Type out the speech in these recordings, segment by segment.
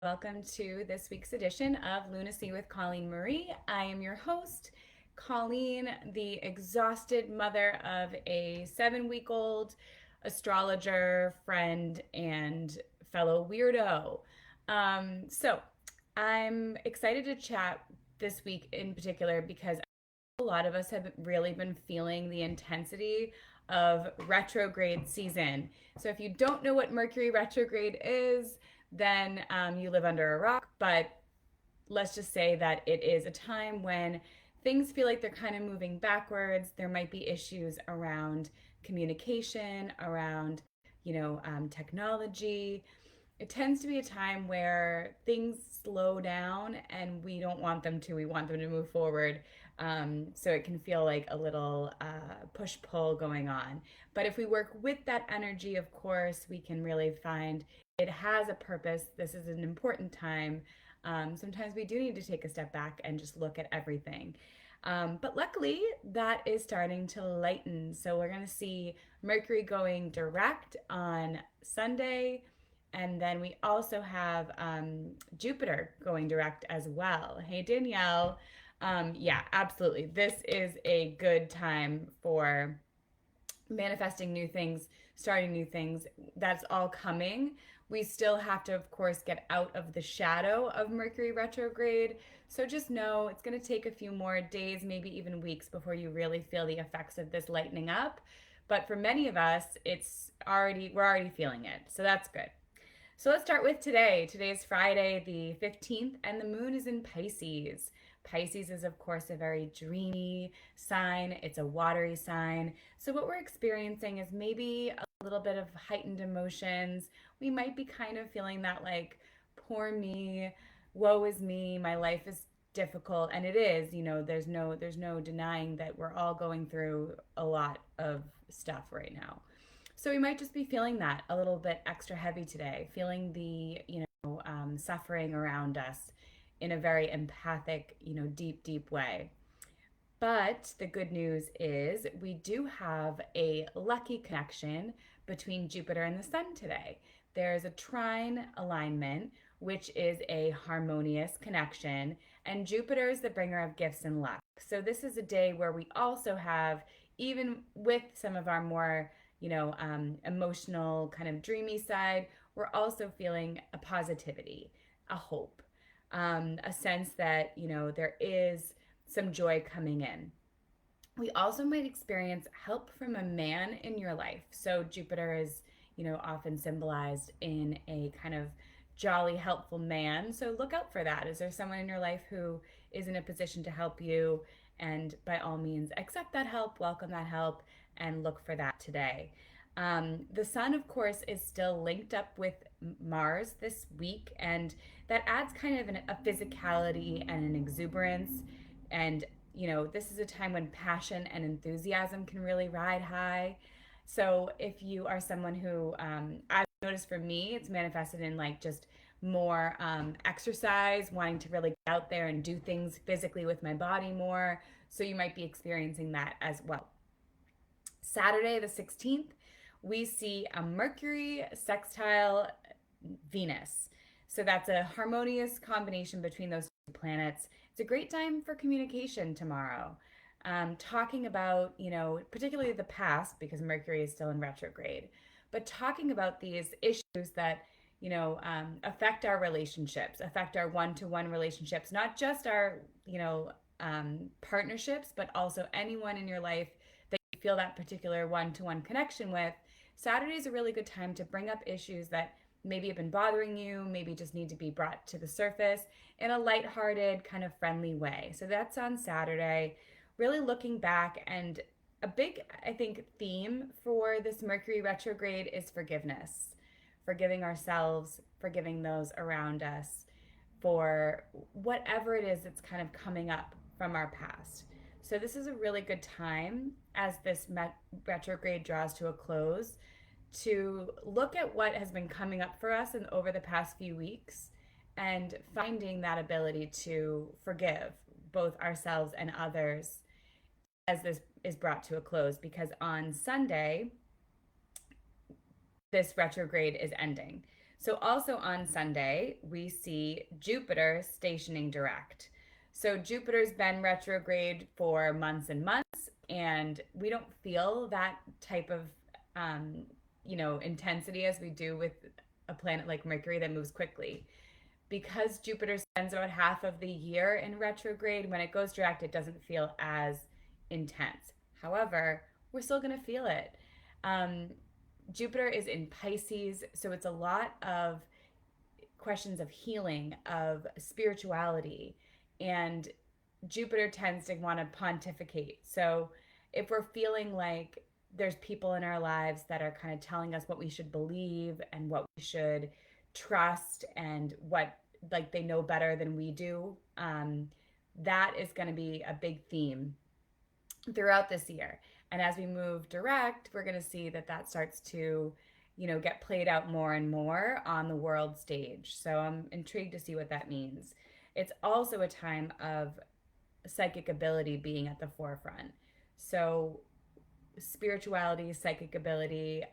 Welcome to this week's edition of Lunacy with Colleen Marie. I am your host, Colleen, the exhausted mother of a 7-week-old astrologer, friend, and fellow weirdo. So I'm excited to chat this week in particular because a lot of us have really been feeling the intensity of retrograde season. So if you don't know what Mercury retrograde is, then you live under a rock. But let's just say that it is a time when things feel like they're kind of moving backwards. There might be issues around communication, around technology. It tends to be a time where things slow down and we don't want them to. We want them to move forward. So it can feel like a little push pull going on. But if we work with that energy, of course, we can really find it has a purpose. This is an important time. Sometimes we do need to take a step back and just look at everything. But luckily, that is starting to lighten. So we're going to see Mercury going direct on Sunday. And then we also have Jupiter going direct as well. Hey, Danielle. Yeah, absolutely. This is a good time for manifesting new things, starting new things. That's all coming. We still have to, of course, get out of the shadow of Mercury retrograde. So just know it's going to take a few more days, maybe even weeks before you really feel the effects of this lightening up. But for many of us, we're already feeling it. So that's good. So let's start with today. Today is Friday, the 15th, and the moon is in Pisces. Pisces is, of course, a very dreamy sign. It's a watery sign. So, what we're experiencing is maybe a little bit of heightened emotions. We might be kind of feeling that, like, poor me, woe is me, my life is difficult. And it is, there's no denying that we're all going through a lot of stuff right now. So we might just be feeling that a little bit extra heavy today, feeling the, suffering around us in a very empathic, deep, deep way. But the good news is we do have a lucky connection between Jupiter and the Sun today. There's a trine alignment, which is a harmonious connection, and Jupiter is the bringer of gifts and luck. So this is a day where we also have, even with some of our more emotional, kind of dreamy side, we're also feeling a positivity, a hope, a sense that, there is some joy coming in. We also might experience help from a man in your life. So Jupiter is, often symbolized in a kind of jolly, helpful man. So look out for that. Is there someone in your life who is in a position to help you? And by all means, accept that help, welcome that help, and look for that today. The sun, of course, is still linked up with Mars this week, and that adds kind of a physicality and an exuberance. And, this is a time when passion and enthusiasm can really ride high. So if you are someone who, I've noticed for me, it's manifested in like just more exercise, wanting to really get out there and do things physically with my body more. So you might be experiencing that as well. Saturday, the 16th, we see a Mercury sextile Venus. So that's a harmonious combination between those two planets. It's a great time for communication tomorrow. Talking about, particularly the past, because Mercury is still in retrograde, but talking about these issues that, affect our relationships, affect our one to one relationships, not just our, partnerships, but also anyone in your life that you feel that particular one to one connection with. Saturday is a really good time to bring up issues that maybe have been bothering you, maybe just need to be brought to the surface in a lighthearted, kind of friendly way. So that's on Saturday. Really looking back, and a big, I think, theme for this Mercury retrograde is forgiveness. Forgiving ourselves, forgiving those around us for whatever it is that's kind of coming up from our past. So this is a really good time as this retrograde draws to a close to look at what has been coming up for us and over the past few weeks and finding that ability to forgive both ourselves and others as this is brought to a close, because on Sunday this retrograde is ending. So, also on Sunday, we see Jupiter stationing direct. So, Jupiter's been retrograde for months and months, and we don't feel that type of, um, intensity as we do with a planet like Mercury that moves quickly. Because Jupiter spends about half of the year in retrograde, when it goes direct, it doesn't feel as intense. However, we're still going to feel it. Um, Jupiter is in Pisces, so it's a lot of questions of healing, of spirituality, and Jupiter tends to want to pontificate. So if we're feeling like there's people in our lives that are kind of telling us what we should believe and what we should trust and what like they know better than we do, that is going to be a big theme throughout this year. And as we move direct, we're going to see that that starts to, get played out more and more on the world stage. So I'm intrigued to see what that means. It's also a time of psychic ability being at the forefront. So spirituality, psychic ability,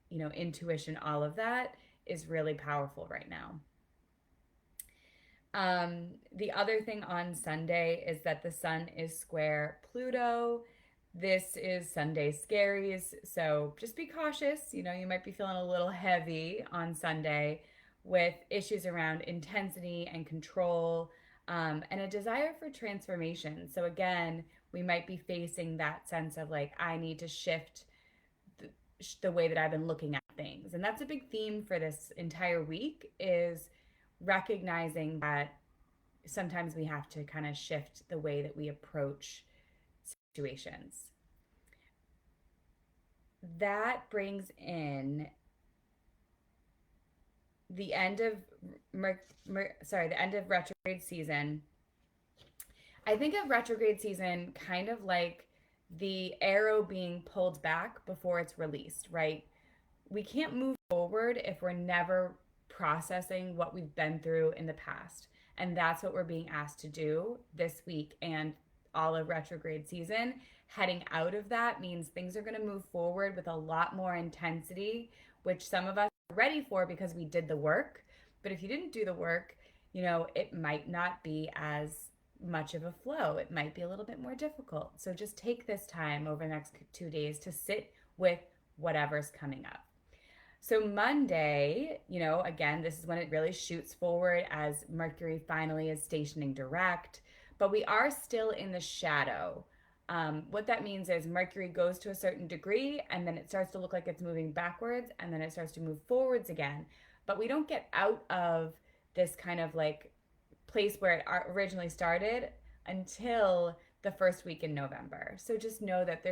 intuition, all of that is really powerful right now. The other thing on Sunday is that the sun is square Pluto. This is Sunday scaries, so just be cautious. You might be feeling a little heavy on Sunday with issues around intensity and control, and a desire for transformation. So, again, we might be facing that sense of like, I need to shift the way that I've been looking at things. And that's a big theme for this entire week is recognizing that sometimes we have to kind of shift the way that we approach situations. That brings in the end of the end of retrograde season. I think of retrograde season kind of like the arrow being pulled back before it's released, right? We can't move forward if we're never processing what we've been through in the past. And that's what we're being asked to do this week and all of retrograde season. Heading out of that means things are going to move forward with a lot more intensity, which some of us are ready for because we did the work. But if you didn't do the work, it might not be as much of a flow. It might be a little bit more difficult. So just take this time over the next 2 days to sit with whatever's coming up. So Monday, again, this is when it really shoots forward as Mercury finally is stationing direct, but we are still in the shadow. What that means is Mercury goes to a certain degree and then it starts to look like it's moving backwards and then it starts to move forwards again. But we don't get out of this kind of like place where it originally started until the first week in November. So just know that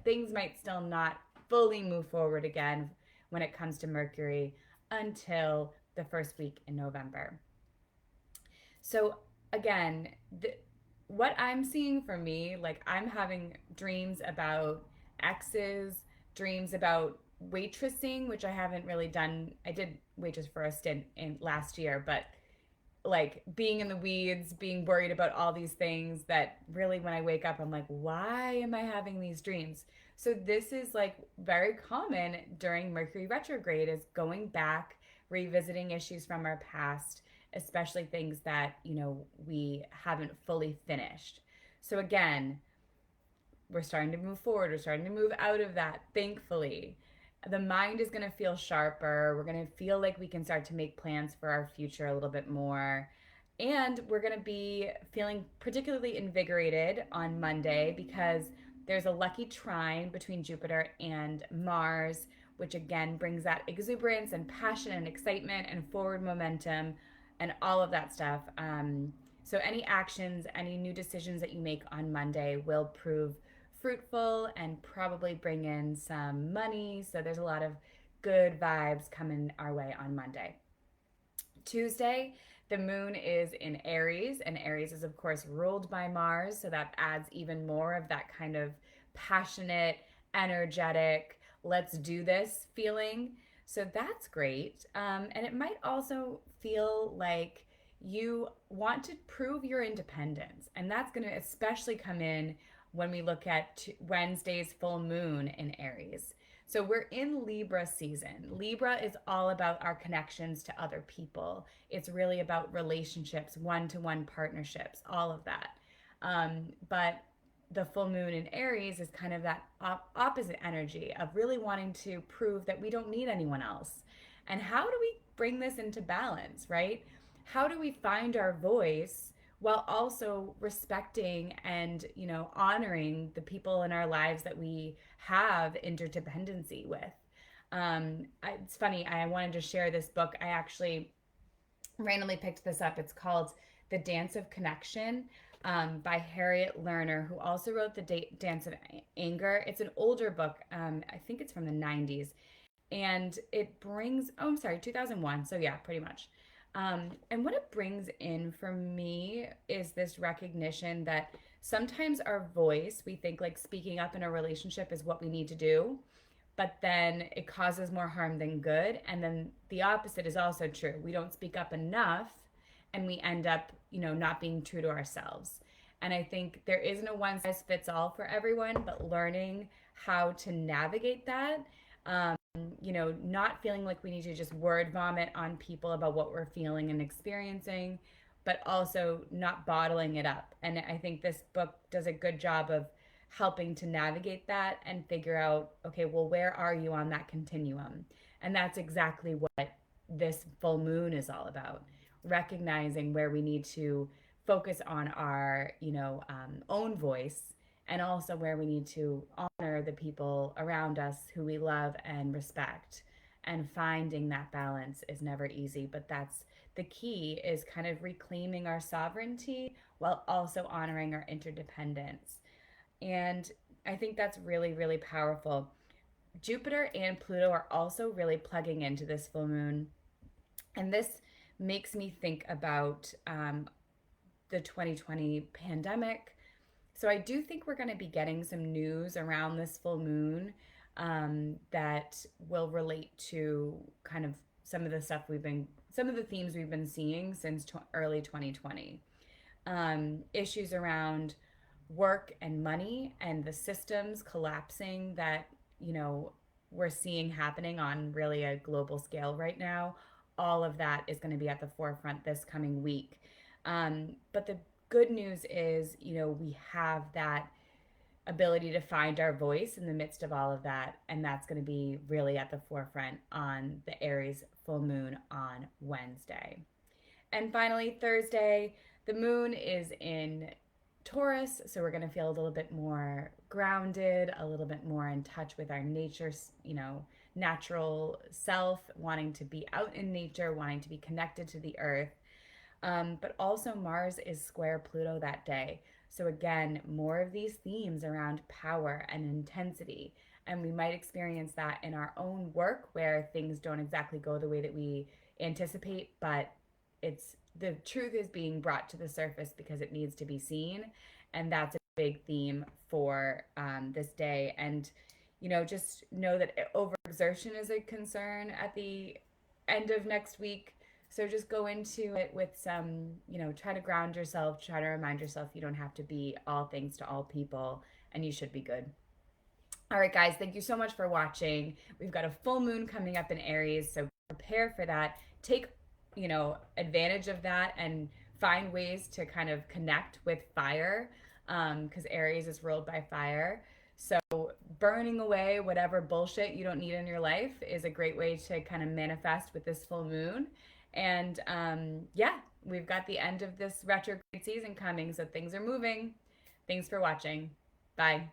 things might still not fully move forward again when it comes to Mercury until the first week in November. So again, what I'm seeing for me, like I'm having dreams about exes, dreams about waitressing, which I haven't really done. I did waitress for a stint in last year, but like being in the weeds, being worried about all these things that really when I wake up, I'm like, why am I having these dreams? So this is like very common during Mercury retrograde is going back, revisiting issues from our past, especially things that, we haven't fully finished. So again, we're starting to move forward. We're starting to move out of that, thankfully. The mind is going to feel sharper. We're going to feel like we can start to make plans for our future a little bit more. And we're going to be feeling particularly invigorated on Monday because there's a lucky trine between Jupiter and Mars, which again brings that exuberance and passion and excitement and forward momentum and all of that stuff. So any actions, any new decisions that you make on Monday will prove fruitful and probably bring in some money. So there's a lot of good vibes coming our way on Monday. Tuesday, the moon is in Aries, and Aries is, of course, ruled by Mars. So that adds even more of that kind of passionate, energetic, let's do this feeling. So that's great. And it might also feel like you want to prove your independence. And that's going to especially come in when we look at Wednesday's full moon in Aries. So we're in Libra season. Libra is all about our connections to other people. It's really about relationships, one-to-one partnerships, all of that. But the full moon in Aries is kind of that opposite energy of really wanting to prove that we don't need anyone else. And how do we bring this into balance, right? How do we find our voice while also respecting and, honoring the people in our lives that we have interdependency with? It's funny, I wanted to share this book. I actually randomly picked this up. It's called The Dance of Connection, by Harriet Lerner, who also wrote The Dance of Anger. It's an older book. I think it's from the 90s. And it brings, oh, I'm sorry, 2001. So, yeah, pretty much. And what it brings in for me is this recognition that sometimes our voice, we think like speaking up in a relationship is what we need to do, but then it causes more harm than good. And then the opposite is also true. We don't speak up enough and we end up, not being true to ourselves. And I think there isn't a one size fits all for everyone, but learning how to navigate that, not feeling like we need to just word vomit on people about what we're feeling and experiencing, but also not bottling it up. And I think this book does a good job of helping to navigate that and figure out, okay, well, where are you on that continuum? And that's exactly what this full moon is all about, recognizing where we need to focus on our, own voice, and also where we need to honor the people around us who we love and respect. And finding that balance is never easy, but that's the key, is kind of reclaiming our sovereignty while also honoring our interdependence. And I think that's really, really powerful. Jupiter and Pluto are also really plugging into this full moon. And this makes me think about the 2020 pandemic. So I do think we're going to be getting some news around this full moon, that will relate to kind of some of the themes we've been seeing since early 2020. Issues around work and money and the systems collapsing that, we're seeing happening on really a global scale right now. All of that is going to be at the forefront this coming week. But the good news is, we have that ability to find our voice in the midst of all of that. And that's going to be really at the forefront on the Aries full moon on Wednesday. And finally, Thursday, the moon is in Taurus, so we're going to feel a little bit more grounded, a little bit more in touch with our nature, natural self, wanting to be out in nature, wanting to be connected to the earth. But also, Mars is square Pluto that day. So, again, more of these themes around power and intensity. And we might experience that in our own work where things don't exactly go the way that we anticipate, but it's the truth is being brought to the surface because it needs to be seen. And that's a big theme for this day. And, just know that overexertion is a concern at the end of next week. So just go into it with some, try to ground yourself, try to remind yourself you don't have to be all things to all people, and you should be good. All right, guys, thank you so much for watching. We've got a full moon coming up in Aries, so prepare for that. Take, advantage of that and find ways to kind of connect with fire, because Aries is ruled by fire. So burning away whatever bullshit you don't need in your life is a great way to kind of manifest with this full moon. And yeah, we've got the end of this retrograde season coming, so things are moving. Thanks for watching. Bye.